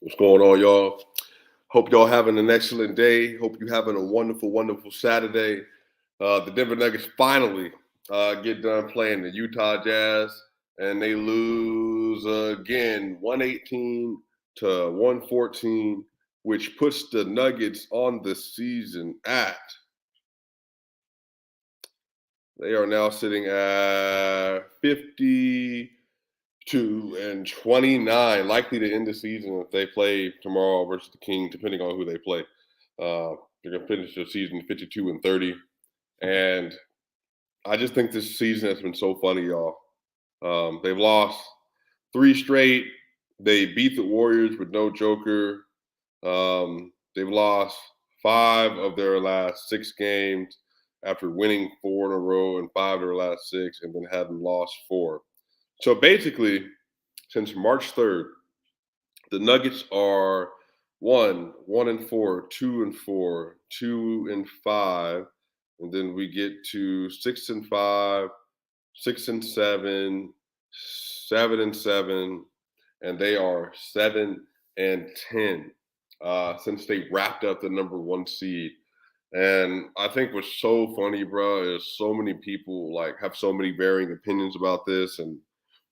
What's going on, y'all? Hope y'all having an excellent day. Hope you having a wonderful, wonderful Saturday. The Denver Nuggets finally get done playing the Utah Jazz, and they lose again, 118 to 114, which puts the Nuggets on the season at. They are now sitting at 52-29, likely to end the season if they play tomorrow versus the King, depending on who they play. They're gonna finish the season 52-30, and I just think this season has been so funny, y'all. They've lost three straight. They beat the Warriors with no Joker. They've lost five of their last six games after winning four in a row and five of their last six, and then hadn't lost four. So basically, since March 3rd, the Nuggets are one and four, 2-4, 2-5, and then we get to 6-5, 6-7, 7-7, and they are 7-10 since they wrapped up the number one seed. And I think what's so funny, bro, is so many people like have so many varying opinions about this. And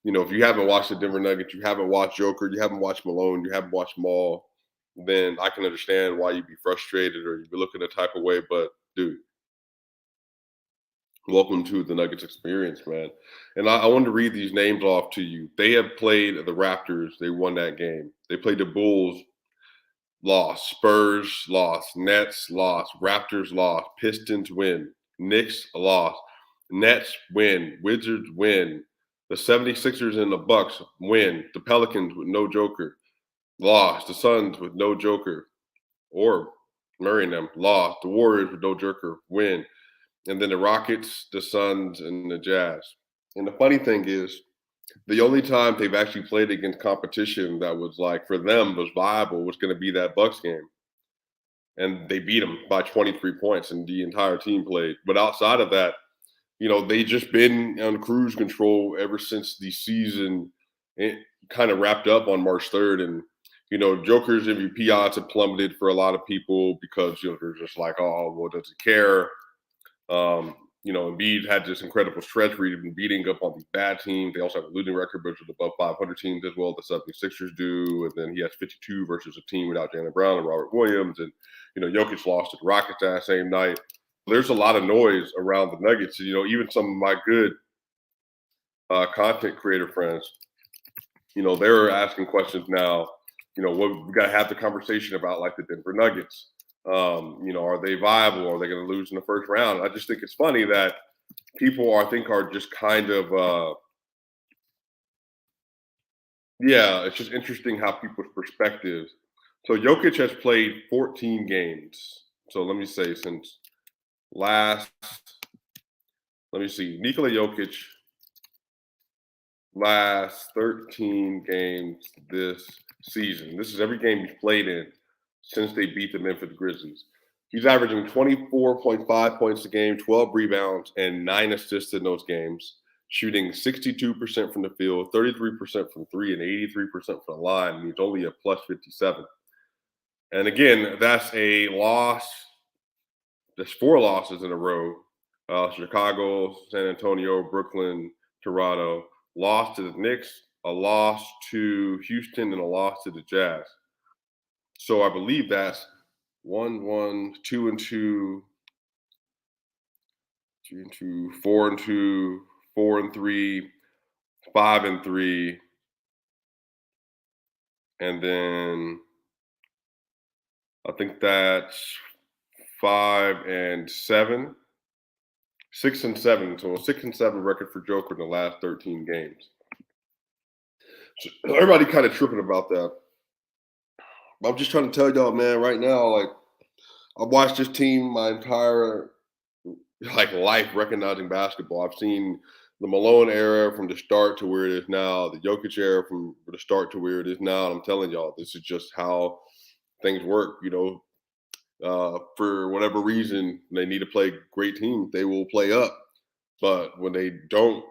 if you haven't watched the Denver Nuggets, you haven't watched Joker, you haven't watched Malone, you haven't watched Maul, then I can understand why you'd be frustrated or you'd be looking a type of way. But dude, welcome to the Nuggets experience, man. And I want to read these names off to you. They have played the Raptors, they won that game. They played the Bulls, lost. Spurs lost. Nets lost. Raptors lost. Pistons win. Knicks lost. Nets win. Wizards win. The 76ers and the Bucks win. The Pelicans with no Joker lost. The Suns with no Joker or Murray and them lost. The Warriors with no Joker win. And then the Rockets, the Suns, and the Jazz. And the funny thing is, the only time they've actually played against competition that was like for them was viable was going to be that Bucks game, and they beat them by 23 points, and the entire team played. But outside of that, they just been on cruise control ever since the season kind of wrapped up on March 3rd, and Joker's MVP odds have plummeted for a lot of people because they're just like, oh, well, does he care? Embiid had this incredible stretch where he'd been beating up on these bad teams. They also have a losing record versus above 500 teams as well. The 76ers do. And then he has 52 versus a team without Jaylen Brown and Robert Williams. And, Jokic lost to the Rockets that same night. There's a lot of noise around the Nuggets. Even some of my good content creator friends, they're asking questions now. What we got to have the conversation about, like the Denver Nuggets. Are they viable? Are they going to lose in the first round? I just think it's funny that people are just kind of it's just interesting how people's perspectives. So Jokic has played 14 games. So let me say since last, let me see, Nikola Jokic last 13 games this season. This is every game he's played in since they beat the Memphis Grizzlies. He's averaging 24.5 points a game, 12 rebounds, and 9 assists in those games, shooting 62% from the field, 33% from three, and 83% from the line. And he's only a plus 57. And again, that's a loss. There's 4 losses in a row. Chicago, San Antonio, Brooklyn, Toronto. Loss to the Knicks, a loss to Houston, and a loss to the Jazz. So I believe that's 1-1, 2-2, 3-2, 4-2, 4-3, 5-3, and then I think that's 5-7, 6-7. So a 6-7 record for Joker in the last 13 games. So everybody kind of tripping about that. I'm just trying to tell y'all, man, right now, like I've watched this team my entire life recognizing basketball. I've seen the Malone era from the start to where it is now, the Jokic era from the start to where it is now. And I'm telling y'all, this is just how things work. For whatever reason, they need to play great teams. They will play up, but when they don't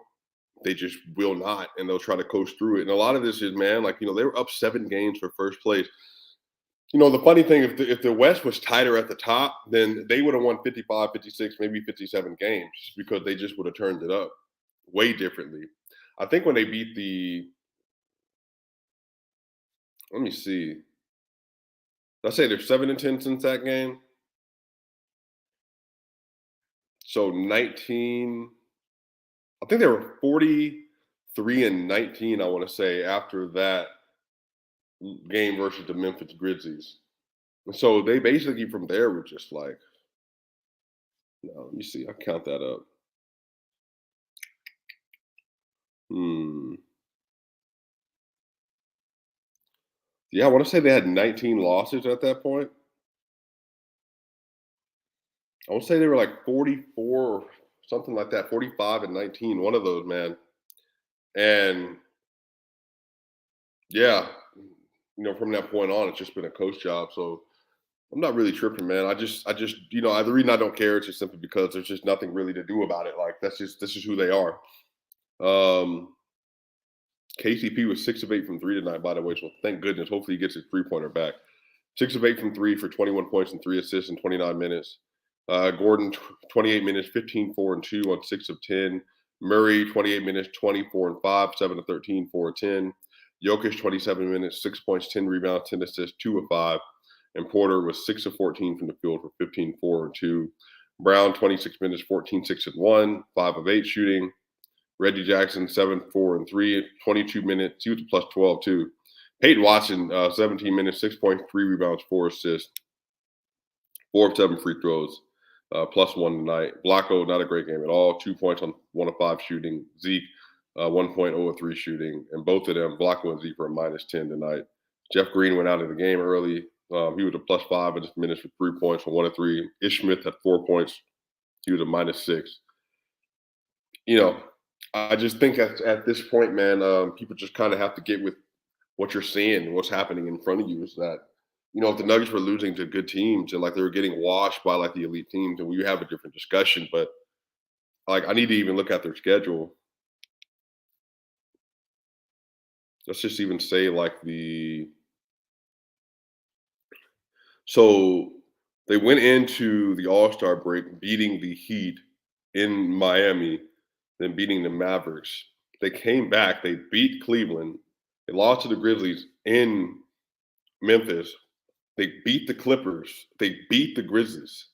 they just will not, and they'll try to coast through it. And a lot of this is, man, like, they were up 7 games for first place. The funny thing, if the West was tighter at the top, then they would have won 55, 56, maybe 57 games because they just would have turned it up way differently. I think when they beat let me see, let's say they're 7-10 since that game. So 19, I think they were 43-19, I want to say, after that game versus the Memphis Grizzlies. And so they basically from there were just like, no, let me see, I count that up. Hmm. Yeah, I want to say they had 19 losses at that point. I want to say they were like 44 or something like that, 45-19, one of those, man. And yeah, from that point on, it's just been a coach job. So I'm not really tripping, man. I just, the reason I don't care is just simply because there's just nothing really to do about it. Like this is who they are. Um, KCP was 6 of 8 from three tonight, by the way. So thank goodness. Hopefully he gets his 3-pointer back. 6 of 8 from three for 21 points and 3 assists in 29 minutes. Gordon, 28 minutes, 15, 4 and 2 on 6 of 10. Murray, 28 minutes, 24 and 5, 7 of 13, 4 of 10. Jokic, 27 minutes, 6 points, 10 rebounds, 10 assists, 2 of 5. And Porter was 6 of 14 from the field for 15, 4 and 2. Brown, 26 minutes, 14, 6 and 1, 5 of 8 shooting. Reggie Jackson, 7, 4 and 3, 22 minutes. He was a plus 12 too. Peyton Watson, 17 minutes, 6 points, 3 rebounds, 4 assists, 4 of 7 free throws, +1 tonight. Blanco, not a great game at all. 2 points on 1 of 5 shooting. Zeke, 1.0 of 3 shooting. And both of them, Blanco and Zeke, were a -10 tonight. Jeff Green went out of the game early. He was a +5 in just minutes for 3 points on 1 of 3. Ish Smith had 4 points. He was a -6. I just think at this point, man, people just kind of have to get with what you're seeing and what's happening in front of you. Is that if the Nuggets were losing to good teams and like they were getting washed by like the elite teams, and we have a different discussion. But like I need to even look at their schedule. Let's just even say like so they went into the All-Star break beating the Heat in Miami, then beating the Mavericks. They came back, they beat Cleveland, they lost to the Grizzlies in Memphis, they beat the Clippers, they beat the Grizzlies.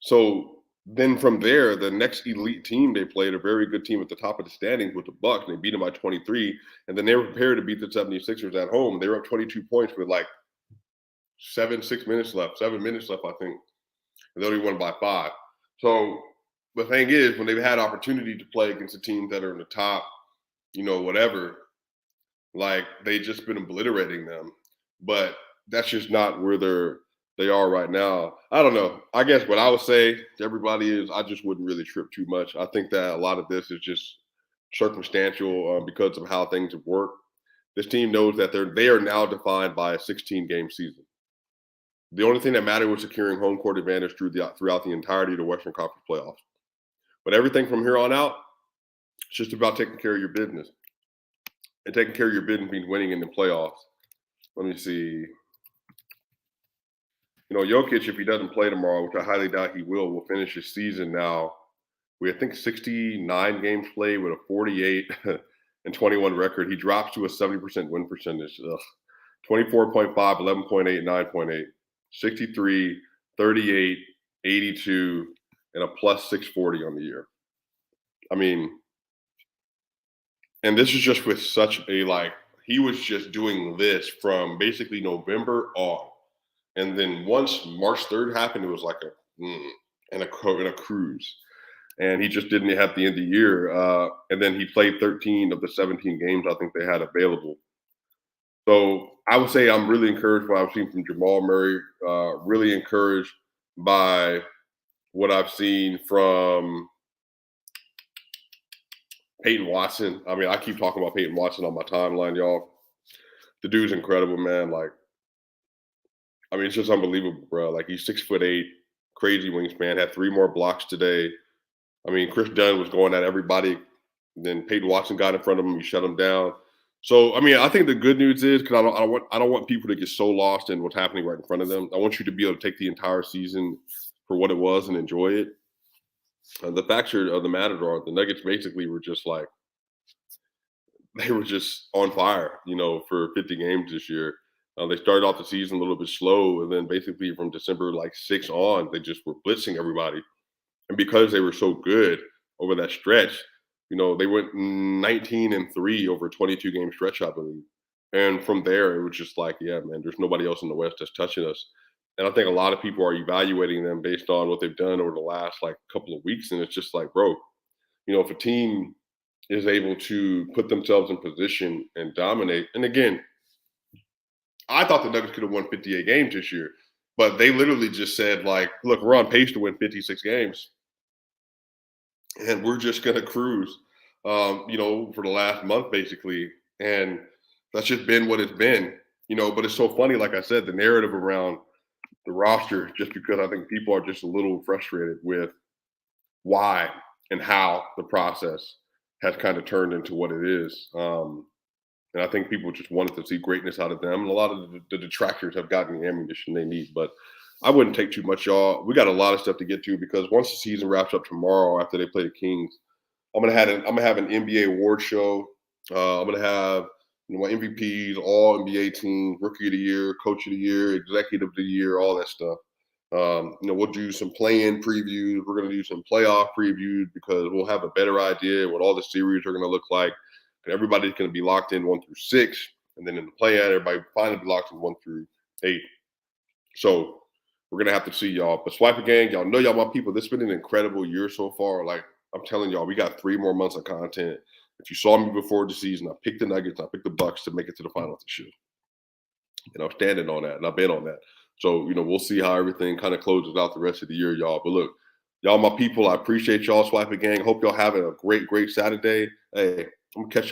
So then from there, the next elite team they played, a very good team at the top of the standings, with the Bucks, and they beat them by 23. And then they were prepared to beat the 76ers at home. They were up 22 points with like 7 minutes left, I think. And they only won by 5. So the thing is, when they've had opportunity to play against a team that are in the top, whatever, like they just been obliterating them. But that's just not where they are right now. I don't know. I guess what I would say to everybody is I just wouldn't really trip too much. I think that a lot of this is just circumstantial because of how things have worked. This team knows that they are now defined by a 16-game season. The only thing that mattered was securing home court advantage throughout the entirety of the Western Conference playoffs. But everything from here on out, it's just about taking care of your business. And taking care of your business means winning in the playoffs. Let me see. Jokic, if he doesn't play tomorrow, which I highly doubt he will finish his season now. I think 69 games played with a 48 and 21 record. He drops to a 70% win percentage. 24.5, 11.8, 9.8, 63, 38, 82, and a +640 on the year. I mean, and this is just with such a he was just doing this from basically November on. And then once March 3rd happened, it was like a cruise. And he just didn't have the end of the year. And then he played 13 of the 17 games I think they had available. So I would say I'm really encouraged by what I've seen from Jamal Murray, really encouraged by what I've seen from Peyton Watson. I mean, I keep talking about Peyton Watson on my timeline, y'all. The dude's incredible, man. It's just unbelievable, bro. Like, he's 6'8", crazy wingspan, had 3 more blocks today. I mean, Chris Dunn was going at everybody And then Peyton Watson got in front of him. He shut him down. So I mean, I think the good news is because I don't want people to get so lost in what's happening right in front of them. I want you to be able to take the entire season for what it was and enjoy it. The facts of the matter are the Nuggets basically were just like they were just on fire, for 50 games this year. They started off the season a little bit slow, and then basically from December like 6 on, they just were blitzing everybody. And because they were so good over that stretch, they went 19-3 over a 22 game stretch, I believe. And from there, it was just like, yeah, man, there's nobody else in the West that's touching us. And I think a lot of people are evaluating them based on what they've done over the last like couple of weeks. And it's just like, bro, if a team is able to put themselves in position and dominate, and again, I thought the Nuggets could have won 58 games this year, but they literally just said, like, look, we're on pace to win 56 games, and we're just going to cruise, for the last month, basically. And that's just been what it's been, but it's so funny. Like I said, the narrative around the roster, just because I think people are just a little frustrated with why and how the process has kind of turned into what it is. And I think people just wanted to see greatness out of them. And a lot of the detractors have gotten the ammunition they need. But I wouldn't take too much, y'all. We got a lot of stuff to get to because once the season wraps up tomorrow after they play the Kings, I'm gonna have an NBA award show. I'm gonna have my MVPs, all NBA teams, Rookie of the Year, Coach of the Year, Executive of the Year, all that stuff. We'll do some play-in previews. We're gonna do some playoff previews because we'll have a better idea what all the series are gonna look like. And everybody's gonna be locked in 1 through 6, and then in the play-in, everybody finally be locked in 1 through 8. So we're gonna have to see y'all. But Swipa Gang, y'all know y'all my people. This has been an incredible year so far. Like I'm telling y'all, we got 3 more months of content. If you saw me before the season, I picked the Nuggets, I picked the Bucks to make it to the finals this year. And I'm standing on that, and I've been on that. So, we'll see how everything kind of closes out the rest of the year, y'all. But look, y'all my people, I appreciate y'all, Swipa Gang. Hope y'all having a great, great Saturday. Hey, I'm gonna catch